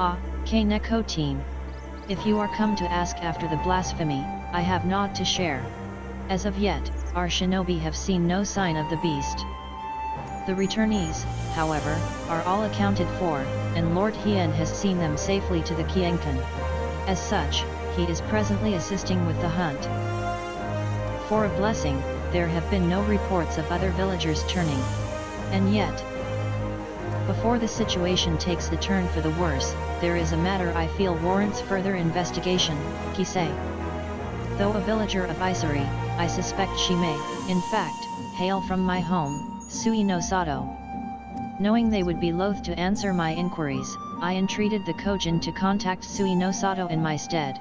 Ah, K'nekotein. If you are come to ask after the blasphemy, I have naught to share. As of yet, our shinobi have seen no sign of the beast. The returnees, however, are all accounted for, and Lord Hien has seen them safely to the Qiankan. As such, he is presently assisting with the hunt. For a blessing, there have been no reports of other villagers turning. And yet, before the situation takes a turn for the worse, there is a matter I feel warrants further investigation, Kisei. Though a villager of Isari, I suspect she may, in fact, hail from my home, Sui-no-Sato. Knowing they would be loath to answer my inquiries, I entreated the Kojin to contact Sui-no-Sato in my stead.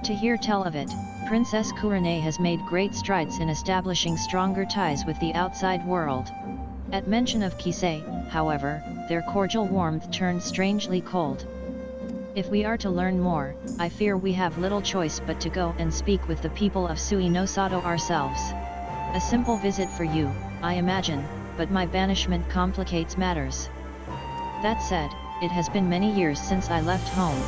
To hear tell of it, Princess Kurane has made great strides in establishing stronger ties with the outside world. At mention of Kisei, however, their cordial warmth turned strangely cold. If we are to learn more, I fear we have little choice but to go and speak with the people of Sui-no-Sato ourselves. A simple visit for you, I imagine, but my banishment complicates matters. That said, it has been many years since I left home.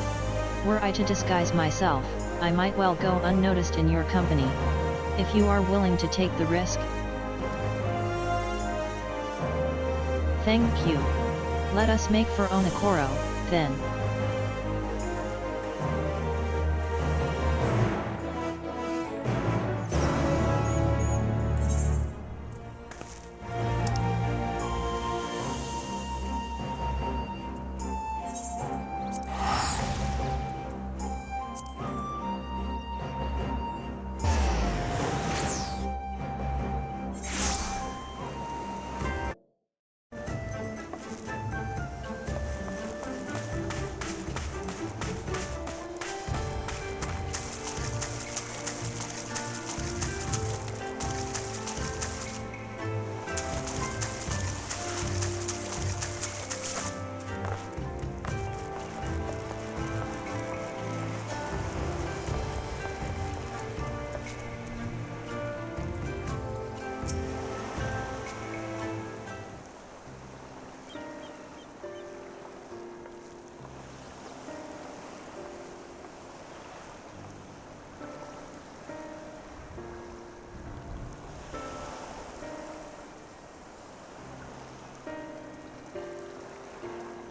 Were I to disguise myself, I might well go unnoticed in your company. If you are willing to take the risk. Thank you. Let us make for Onokoro, then.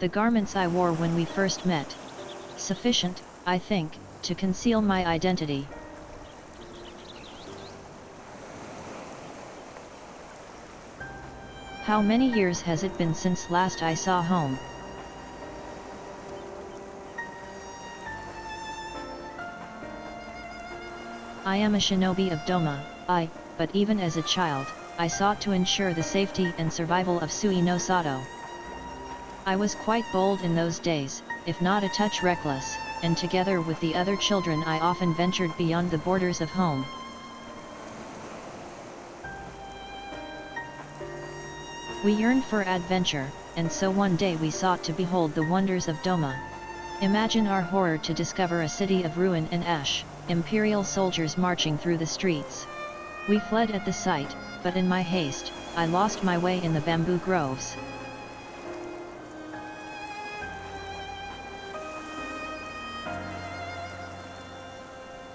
The garments I wore when we first met. Sufficient, I think, to conceal my identity. How many years has it been since last I saw home? I am a shinobi of Doma, but even as a child, I sought to ensure the safety and survival of Sui-no-Sato. I was quite bold in those days, if not a touch reckless, and together with the other children I often ventured beyond the borders of home. We yearned for adventure, and so one day we sought to behold the wonders of Doma. Imagine our horror to discover a city of ruin and ash, imperial soldiers marching through the streets. We fled at the sight, but in my haste, I lost my way in the bamboo groves.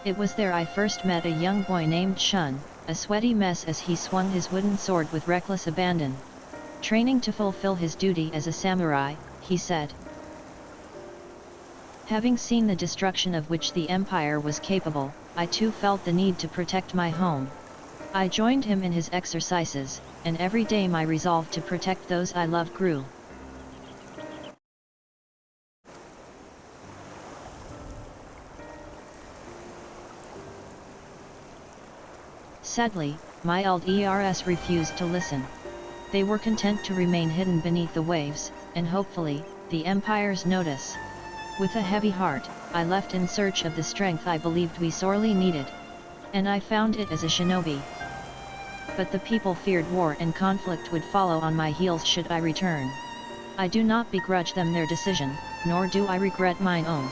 It was there I first met a young boy named Shun, a sweaty mess as he swung his wooden sword with reckless abandon. Training to fulfill his duty as a samurai, he said. Having seen the destruction of which the Empire was capable, I too felt the need to protect my home. I joined him in his exercises, and every day my resolve to protect those I loved grew. Sadly, my elders refused to listen. They were content to remain hidden beneath the waves, and hopefully, the Empire's notice. With a heavy heart, I left in search of the strength I believed we sorely needed. And I found it as a shinobi. But the people feared war and conflict would follow on my heels should I return. I do not begrudge them their decision, nor do I regret mine own.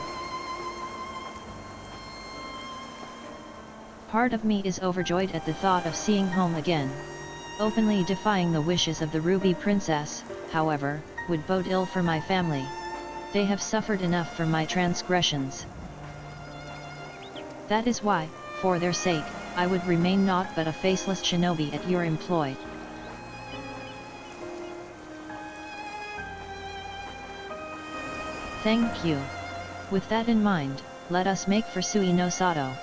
Part of me is overjoyed at the thought of seeing home again. Openly defying the wishes of the Ruby Princess, however, would bode ill for my family. They have suffered enough for my transgressions. That is why, for their sake, I would remain naught but a faceless shinobi at your employ. Thank you. With that in mind, let us make for Sui-no-Sato.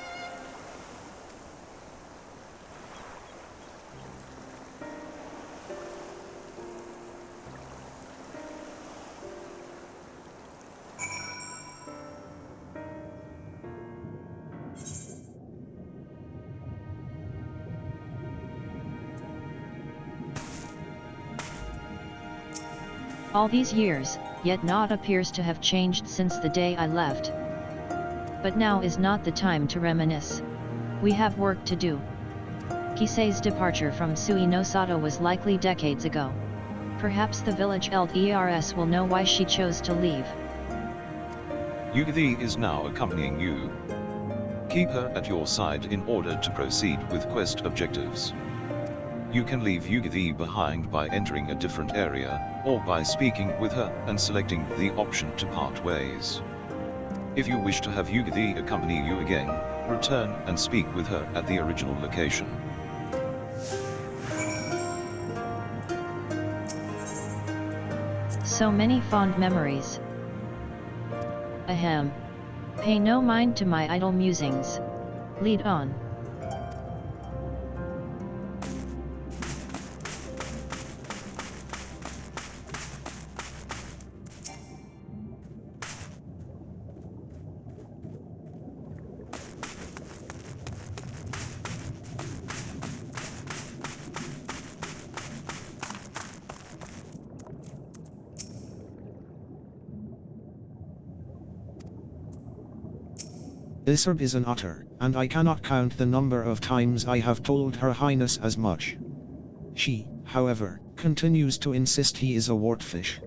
All these years, yet naught appears to have changed since the day I left. But now is not the time to reminisce. We have work to do. Kisei's departure from Sui-no-Sato was likely decades ago. Perhaps the village elders will know why she chose to leave. Yugiri is now accompanying you. Keep her at your side in order to proceed with quest objectives. You can leave Yugiri behind by entering a different area, or by speaking with her and selecting the option to part ways. If you wish to have Yugiri accompany you again, return and speak with her at the original location. So many fond memories. Ahem. Pay no mind to my idle musings. Lead on. This herb is an otter, and I cannot count the number of times I have told Her Highness as much. She, however, continues to insist he is a wartfish.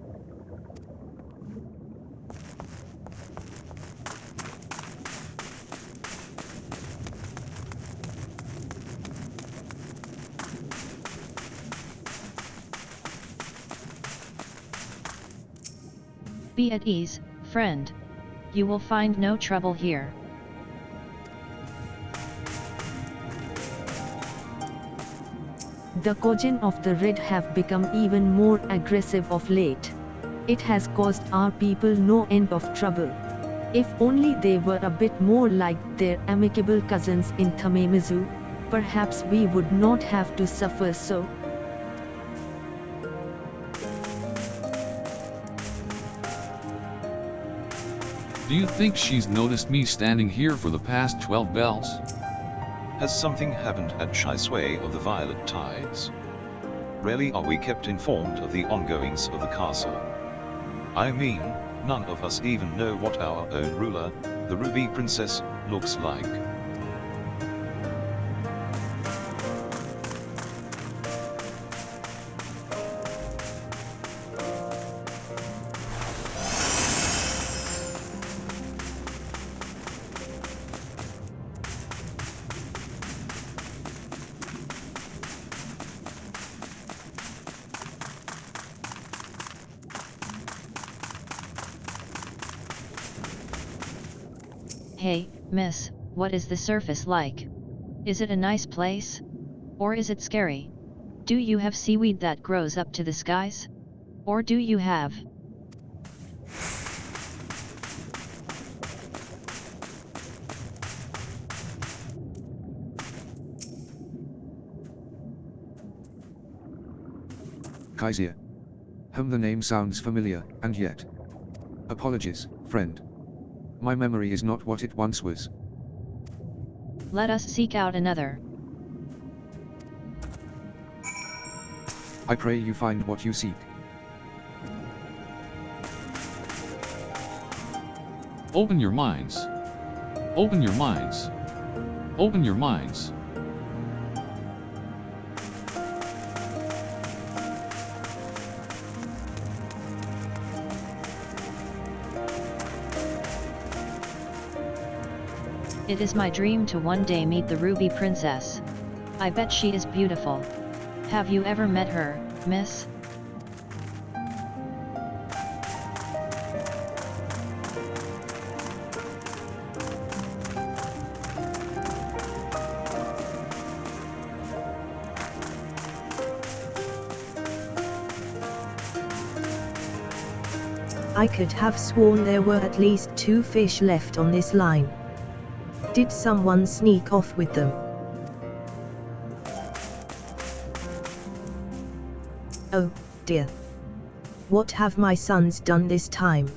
Be at ease, friend. You will find no trouble here. The Kojin of the Red have become even more aggressive of late. It has caused our people no end of trouble. If only they were a bit more like their amicable cousins in Tamemizu, perhaps we would not have to suffer so. Do you think she's noticed me standing here for the past 12 bells? Has something happened at Kisei of the Violet Tides? Rarely are we kept informed of the ongoings of the castle. I mean, none of us even know what our own ruler, the Ruby Princess, looks like. Hey, miss, what is the surface like? Is it a nice place? Or is it scary? Do you have seaweed that grows up to the skies? Or do you have... Kisei. The name sounds familiar, and yet... Apologies, friend. My memory is not what it once was. Let us seek out another. I pray you find what you seek. Open your minds. Open your minds. Open your minds. It is my dream to one day meet the Ruby Princess. I bet she is beautiful. Have you ever met her, miss? I could have sworn there were at least 2 fish left on this line. Did someone sneak off with them? Oh, dear. What have my sons done this time?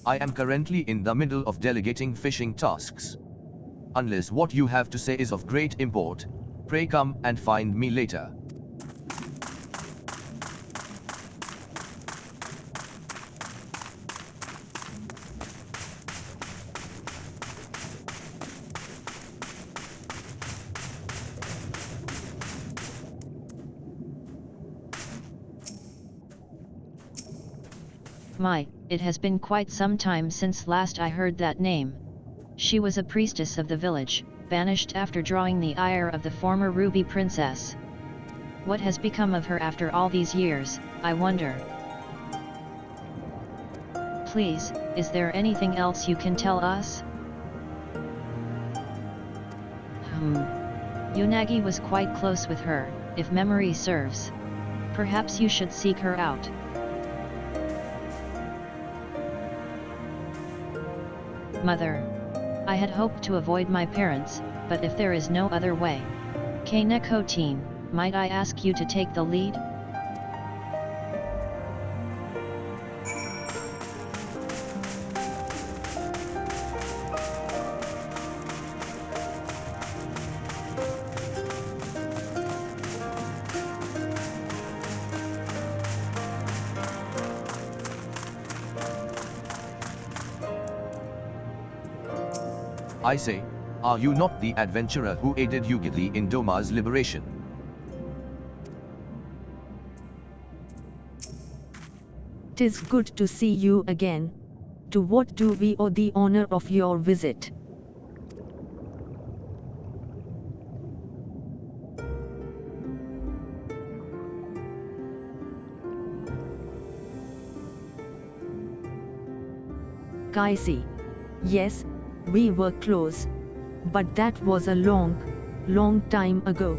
I am currently in the middle of delegating fishing tasks. Unless what you have to say is of great import, pray come and find me later. My, it has been quite some time since last I heard that name. She was a priestess of the village, banished after drawing the ire of the former Ruby Princess. What has become of her after all these years, I wonder? Please, is there anything else you can tell us? Unagi was quite close with her, if memory serves. Perhaps you should seek her out. Mother. I had hoped to avoid my parents, but if there is no other way. K'nekotein, might I ask you to take the lead? I say, are you not the adventurer who aided Yugiri in Doma's liberation? "'Tis good to see you again. To what do we owe the honor of your visit?" Kisei. Yes, we were close. But that was a long, long time ago.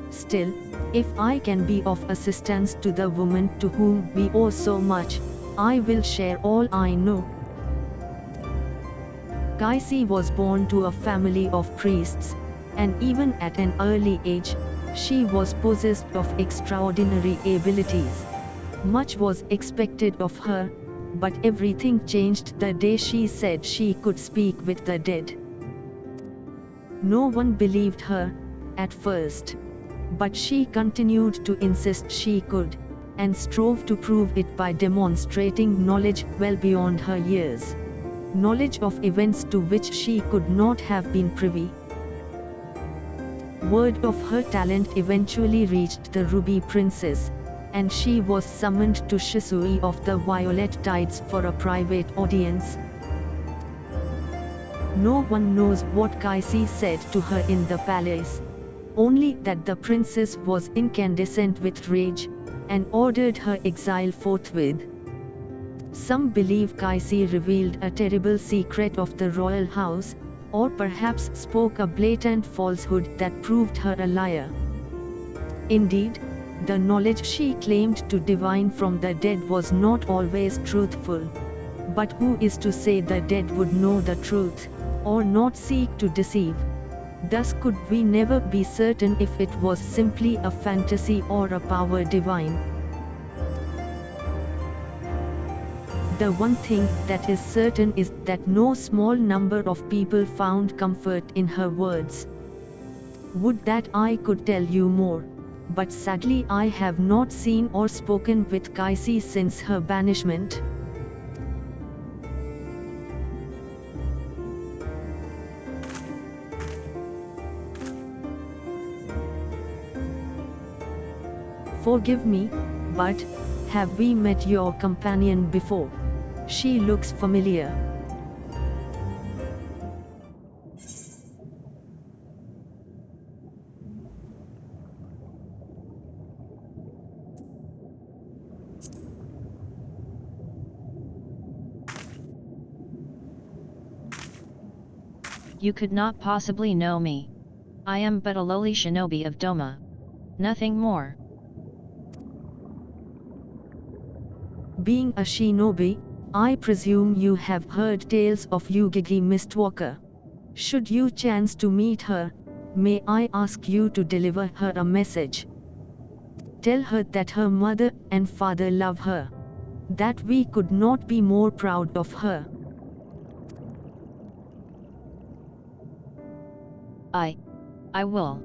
Still, if I can be of assistance to the woman to whom we owe so much, I will share all I know. Kisei was born to a family of priests, and even at an early age, she was possessed of extraordinary abilities. Much was expected of her, but everything changed the day she said she could speak with the dead. No one believed her, at first. But she continued to insist she could, and strove to prove it by demonstrating knowledge well beyond her years. Knowledge of events to which she could not have been privy. Word of her talent eventually reached the Ruby Princess, and she was summoned to Shisui of the Violet Tides for a private audience. No one knows what Kisei said to her in the palace, only that the princess was incandescent with rage, and ordered her exile forthwith. Some believe Kisei revealed a terrible secret of the royal house, or perhaps spoke a blatant falsehood that proved her a liar. Indeed, the knowledge she claimed to divine from the dead was not always truthful. But who is to say the dead would know the truth, or not seek to deceive? Thus could we never be certain if it was simply a fantasy or a power divine. The one thing that is certain is that no small number of people found comfort in her words. Would that I could tell you more, but sadly I have not seen or spoken with Kisei since her banishment. Forgive me, but have we met your companion before? She looks familiar. You could not possibly know me. I am but a lowly shinobi of Doma. Nothing more. Being a shinobi, I presume you have heard tales of Yugiri Mistwalker. Should you chance to meet her, may I ask you to deliver her a message? Tell her that her mother and father love her. That we could not be more proud of her. I will.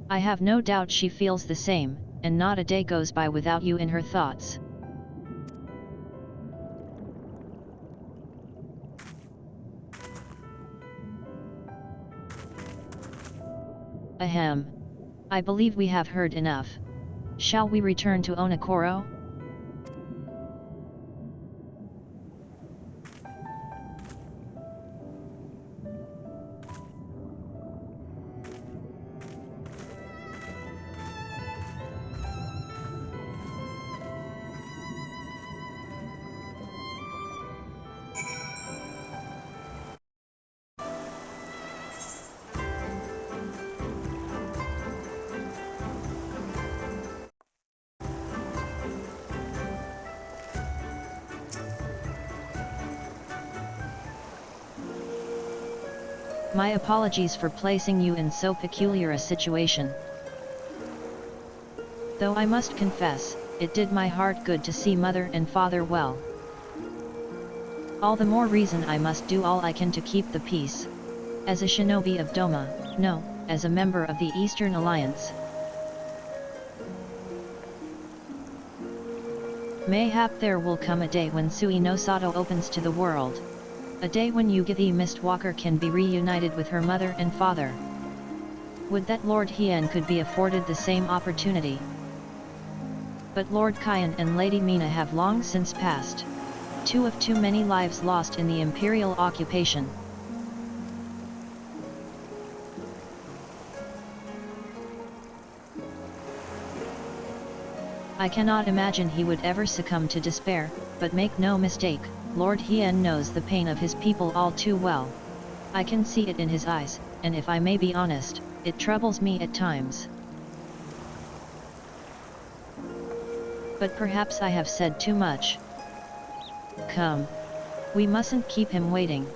I have no doubt she feels the same, and not a day goes by without you in her thoughts. Ahem. I believe we have heard enough. Shall we return to Onokoro? My apologies for placing you in so peculiar a situation. Though I must confess, it did my heart good to see mother and father well. All the more reason I must do all I can to keep the peace. As a shinobi of Doma, no, as a member of the Eastern Alliance. Mayhap there will come a day when Sui-no-Sato opens to the world. A day when Yugiri Mistwalker can be reunited with her mother and father. Would that Lord Hien could be afforded the same opportunity. But Lord Kyan and Lady Mina have long since passed. Two of too many lives lost in the imperial occupation. I cannot imagine he would ever succumb to despair, but make no mistake, Lord Hien knows the pain of his people all too well. I can see it in his eyes, and if I may be honest, it troubles me at times. But perhaps I have said too much. Come. We mustn't keep him waiting.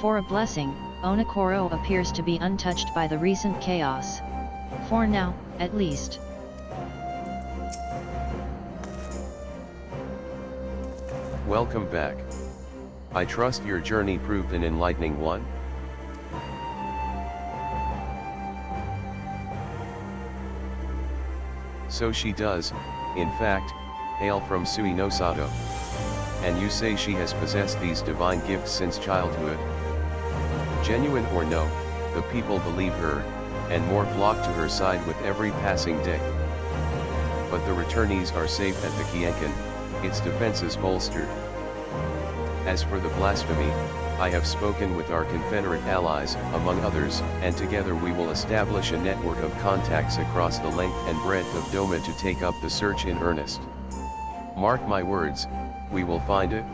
For a blessing, Onokoro appears to be untouched by the recent chaos. For now, at least. Welcome back. I trust your journey proved an enlightening one. So she does, in fact, hail from Sui-no-Sato. And you say she has possessed these divine gifts since childhood? Genuine or no, the people believe her, and more flock to her side with every passing day. But the returnees are safe at the K'nekotein, its defenses bolstered. As for the blasphemy, I have spoken with our Confederate allies, among others, and together we will establish a network of contacts across the length and breadth of Doma to take up the search in earnest. Mark my words, we will find it.